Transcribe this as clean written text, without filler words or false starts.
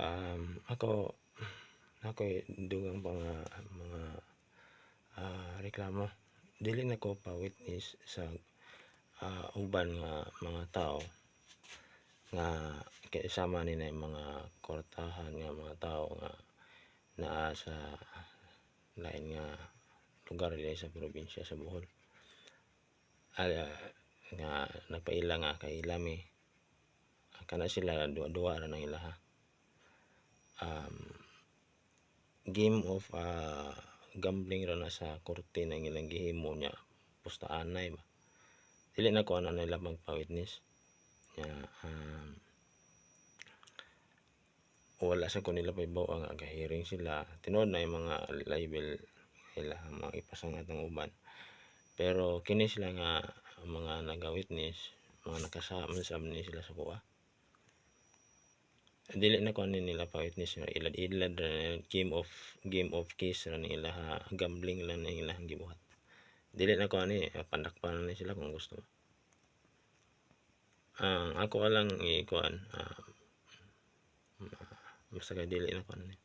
Ako ako'y dugang pa nga mga reklamo dili nako pa-witness sa uban nga mga tao nga kasama nila mga kwartahan nga mga tao nga naa sa lain nga lugar diri sa probinsya sa Bohol. Nga nagpaila nga kay lami kana sila duwa ra ng ilaha. Game of gambling ra na sa korte na ilang gihimo nya pusta anay ba. Dili na ko ana nila magpa-witness nya wala sa ko nila pahibaw nga ga-hearing sila tinuod na yung mga libel ilahang mga ipasangat ng uban. Pero kini sila nga mga naga-witness mga nakasama ni sila sa kuha. Dili na ko nila pa-witness nga ilad-ilad ra game of case ra ni ilaha gambling lang na ilahang gibuhat. Dili na ko ani pandakpan ni sila kung gusto. Ang ako lang ikuan basta kay dili na ko ani.